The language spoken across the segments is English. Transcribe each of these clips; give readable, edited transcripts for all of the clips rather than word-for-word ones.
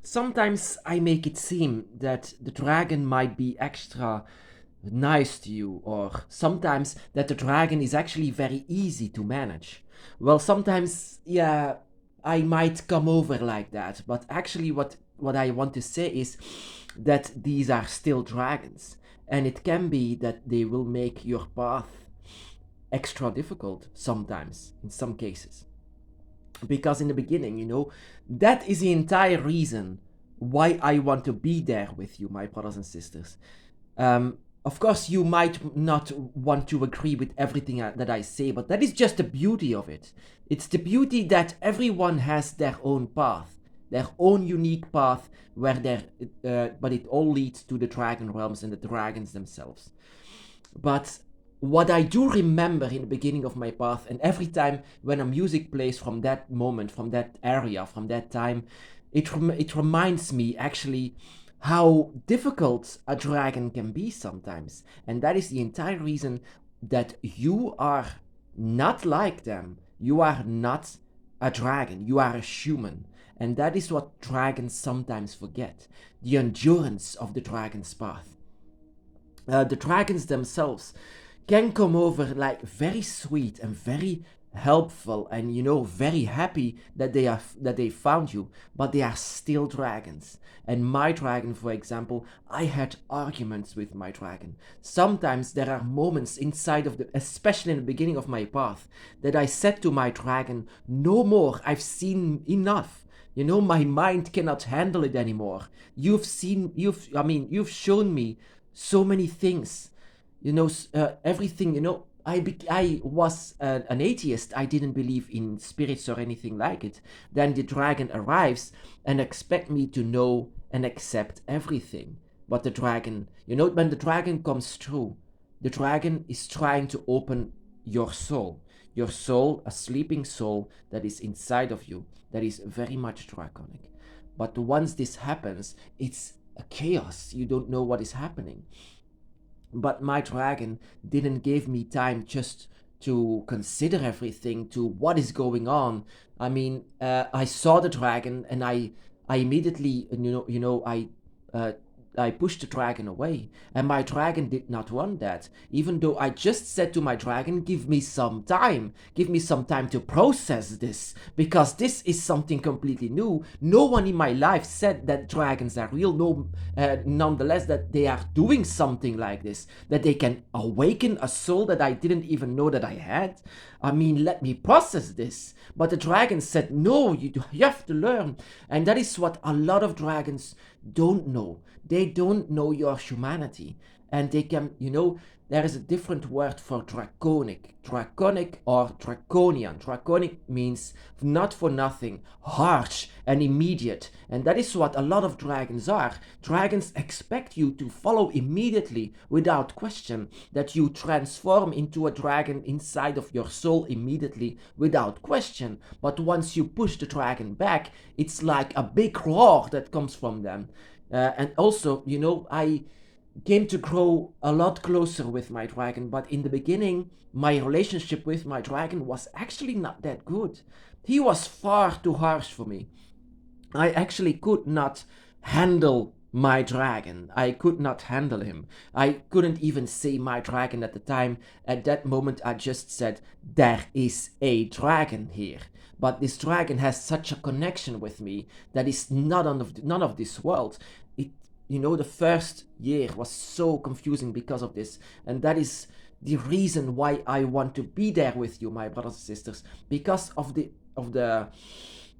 Sometimes I make it seem that the dragon might be extra nice to you, or sometimes that the dragon is actually very easy to manage. Well, sometimes, yeah, I might come over like that, but actually, what I want to say is that these are still dragons, and it can be that they will make your path extra difficult sometimes, in some cases. Because in the beginning, that is the entire reason why I want to be there with you, my brothers and sisters. Of course, you might not want to agree with everything that I say, but that is just the beauty of it. It's the beauty that everyone has their own path, their own unique path, but it all leads to the dragon realms and the dragons themselves. But what I do remember in the beginning of my path, and every time when a music plays from that moment, from that area, from that time, it reminds me actually how difficult a dragon can be sometimes. And that is the entire reason that you are not like them. You are not a dragon, you are a human. And that is what dragons sometimes forget, the endurance of the dragon's path. The dragons themselves can come over like very sweet and very helpful, and very happy that they found you, but they are still dragons. And my dragon, for example, I had arguments with my dragon. Sometimes there are moments inside of especially in the beginning of my path, that I said to my dragon, no more, I've seen enough. My mind cannot handle it anymore. You've shown me so many things, everything. I was an atheist. I didn't believe in spirits or anything like it. Then the dragon arrives and expect me to know and accept everything. But the dragon, when the dragon comes through, the dragon is trying to open your soul, a sleeping soul that is inside of you, that is very much draconic. But once this happens, it's a chaos. You don't know what is happening. But my dragon didn't give me time just to consider everything, to what is going on. I saw the dragon, and I immediately, uh, I pushed the dragon away, and my dragon did not want that. Even though I just said to my dragon, give me some time to process this, because this is something completely new. No one in my life said that dragons are real. No, nonetheless, that they are doing something like this, that they can awaken a soul that I didn't even know that I had. Let me process this. But the dragon said, no, you have to learn. And that is what a lot of dragons don't know. They don't know your humanity. And they can, there is a different word for draconic. Draconic or draconian. Draconic means not for nothing, harsh and immediate. And that is what a lot of dragons are. Dragons expect you to follow immediately, without question, that you transform into a dragon inside of your soul immediately, without question. But once you push the dragon back, it's like a big roar that comes from them. And also, I came to grow a lot closer with my dragon, but in the beginning, my relationship with my dragon was actually not that good. He was far too harsh for me. I actually could not handle my dragon. I could not handle him. I couldn't even say my dragon at the time. At that moment, I just said, there is a dragon here. But this dragon has such a connection with me that is none of this world. The first year was so confusing because of this, and that is the reason why I want to be there with you, my brothers and sisters, because of the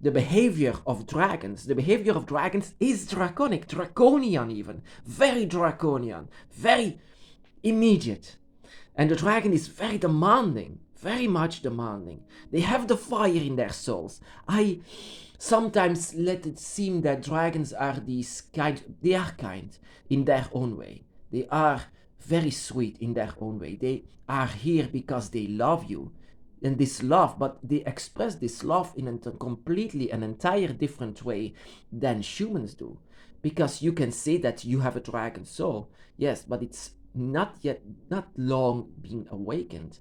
behavior of dragons. The behavior of dragons is draconic, draconian even, very draconian, very immediate. And the dragon is very demanding, very much demanding. They have the fire in their souls. I sometimes let it seem that dragons are they are kind in their own way. They are very sweet in their own way. They are here because they love you. And this love, but they express this love in a completely an entire different way than humans do. Because you can say that you have a dragon soul, yes, but it's not long being awakened.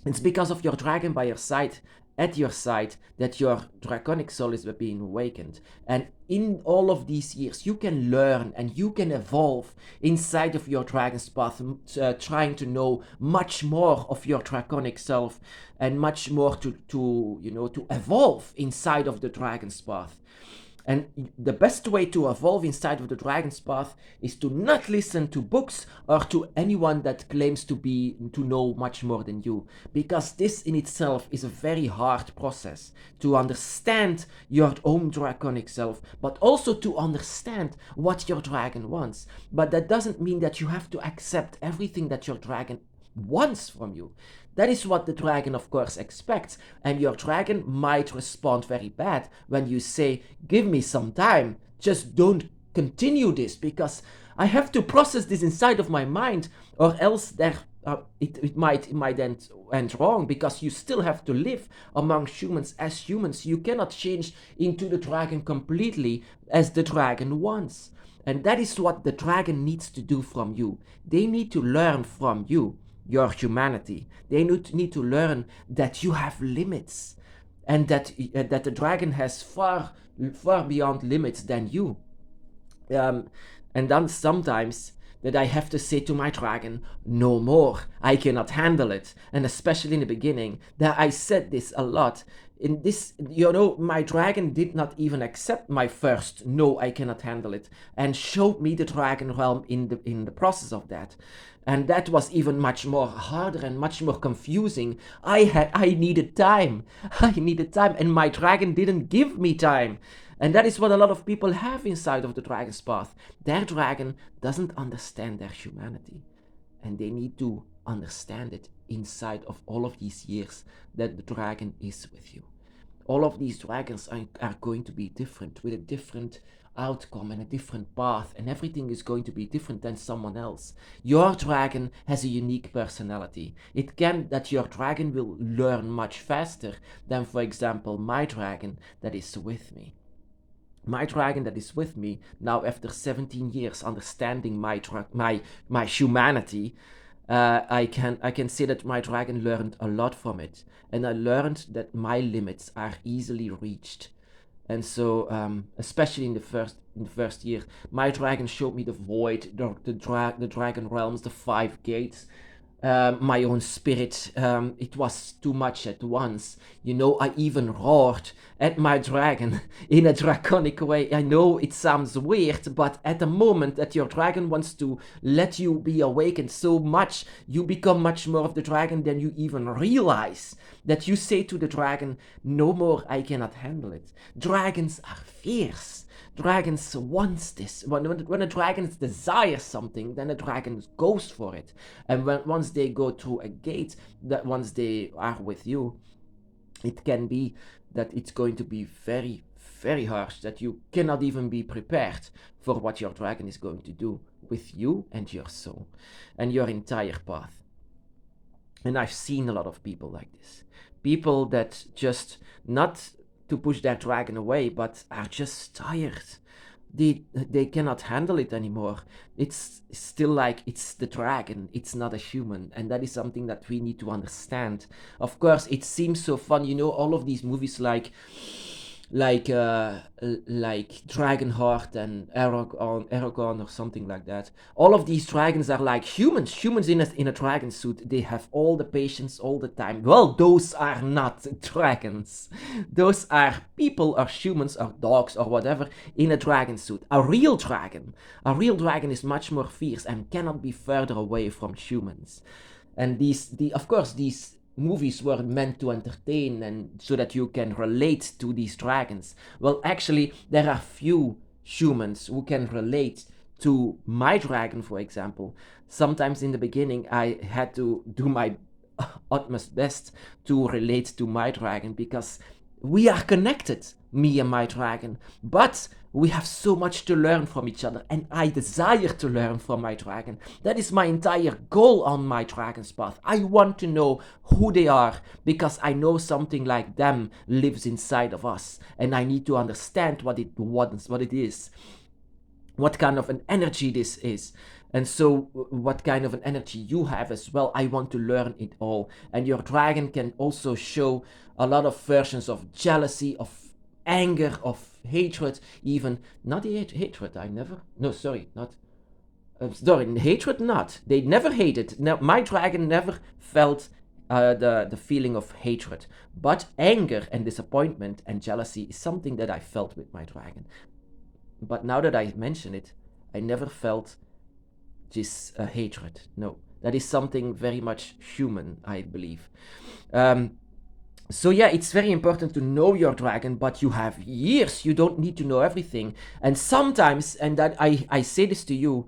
It's because of your dragon by your side, at your side, that your draconic soul is being awakened. And in all of these years, you can learn and you can evolve inside of your dragon's path, trying to know much more of your draconic self and much more to evolve inside of the dragon's path. And the best way to evolve inside of the dragon's path is to not listen to books or to anyone that claims to know much more than you, because this in itself is a very hard process to understand your own draconic self, but also to understand what your dragon wants. But that doesn't mean that you have to accept everything that your dragon wants from you. That is what the dragon, of course, expects. And your dragon might respond very bad when you say, give me some time, just don't continue this, because I have to process this inside of my mind, or else it might end wrong, because you still have to live among humans as humans. You cannot change into the dragon completely as the dragon wants. And that is what the dragon needs to do from you. They need to learn from you your humanity. They need to learn that you have limits, and that the dragon has far beyond limits than you. Um, and then sometimes that I have to say to my dragon, no more, I cannot handle it. And especially in the beginning, that I said this a lot. In this, my dragon did not even accept my first no, I cannot handle it, and showed me the dragon realm in the process of that. And that was even much more harder and much more confusing. I needed time. I needed time, and my dragon didn't give me time. And that is what a lot of people have inside of the dragon's path. Their dragon doesn't understand their humanity, and they need to understand it inside of all of these years that the dragon is with you. All of these dragons are going to be different, with a different outcome and a different path, and everything is going to be different than someone else. Your dragon has a unique personality. It can that your dragon will learn much faster than, for example, my dragon that is with me. My dragon that is with me now, after 17 years understanding my humanity, I can say that my dragon learned a lot from it, and I learned that my limits are easily reached. And so, especially in the first year, my dragon showed me the void, the dragon realms, the 5 gates, my own spirit. It was too much at once. I even roared at my dragon in a draconic way. I know it sounds weird, but at the moment that your dragon wants to let you be awakened so much, you become much more of the dragon than you even realize. That you say to the dragon, no more, I cannot handle it. Dragons are fierce. Dragons wants this. When a dragon desires something, then a dragon goes for it. And once they go through a gate, that once they are with you, it can be that it's going to be very, very harsh, that you cannot even be prepared for what your dragon is going to do with you and your soul and your entire path. And I've seen a lot of people like this. People that just, not to push their dragon away, but are just tired. They cannot handle it anymore. It's still like it's the dragon, it's not a human, and that is something that we need to understand. Of course, it seems so fun, all of these movies like Dragonheart and Aragon or something like that. All of these dragons are like humans in a dragon suit. They have all the patience all the time. Well, those are not dragons. Those are people or humans or dogs or whatever in a dragon suit. A real dragon is much more fierce and cannot be further away from humans. And of course, these movies were meant to entertain and so that you can relate to these dragons. Well, actually, there are few humans who can relate to my dragon, for example. Sometimes in the beginning, I had to do my utmost best to relate to my dragon, because we are connected, me and my dragon, but we have so much to learn from each other, and I desire to learn from my dragon. That is my entire goal on my dragon's path. I want to know who they are, because I know something like them lives inside of us, and I need to understand what it is. what kind of an energy this is. And so, what kind of an energy you have as well. I want to learn it all. And your dragon can also show a lot of versions of jealousy, of anger, of hatred, even. Not hatred, I never. No, sorry, not. Sorry, hatred not. They never hated. No, my dragon never felt the feeling of hatred. But anger and disappointment and jealousy is something that I felt with my dragon. But now that I mention it, I never felt this hatred. No, that is something very much human, I believe. Um, so yeah, it's very important to know your dragon, but you have years. You don't need to know everything. And sometimes, and that I say this to you,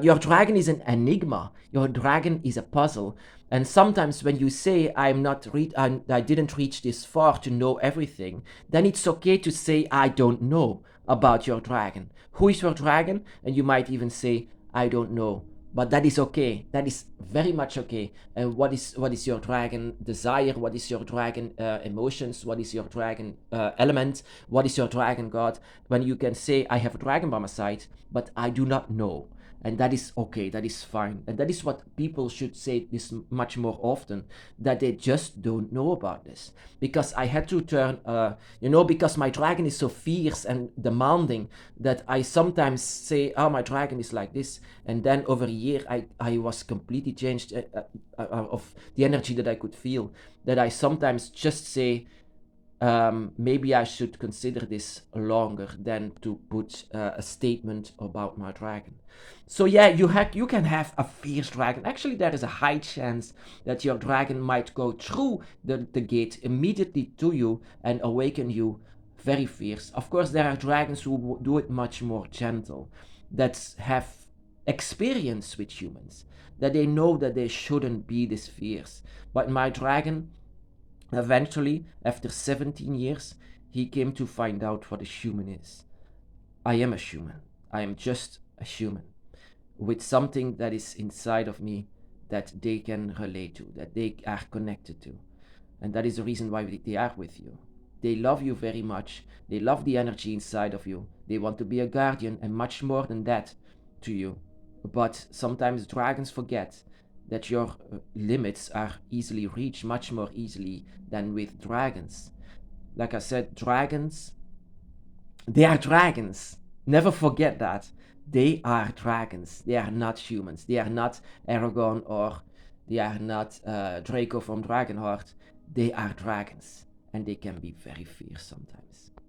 your dragon is an enigma. Your dragon is a puzzle. And sometimes when you say I didn't reach this far to know everything, then it's okay to say I don't know about your dragon. Who is your dragon? And you might even say I don't know. But that is okay. That is very much okay. And what is your dragon desire? What is your dragon emotions? What is your dragon element? What is your dragon god? When you can say, I have a dragon by my side, but I do not know. And that is okay, that is fine. And that is what people should say this much more often, that they just don't know about this. Because I had to turn, because my dragon is so fierce and demanding that I sometimes say, oh, my dragon is like this. And then over a year, I was completely changed of the energy that I could feel. That I sometimes just say, maybe I should consider this longer than to put a statement about my dragon. So yeah, you can have a fierce dragon. Actually, there is a high chance that your dragon might go through the gate immediately to you and awaken you very fierce. Of course, there are dragons who do it much more gentle, that have experience with humans, that they know that they shouldn't be this fierce. But my dragon, eventually, after 17 years, he came to find out what a human is. I am a human. I am just a human with something that is inside of me that they can relate to, that they are connected to. And that is the reason why they are with you. They love you very much. They love the energy inside of you. They want to be a guardian and much more than that to you. But sometimes dragons forget that your limits are easily reached much more easily than with dragons. Like I said, dragons, they are dragons. Never forget that. They are dragons. They are not humans. They are not Aragorn, or they are not Draco from Dragonheart. They are dragons. And they can be very fierce sometimes.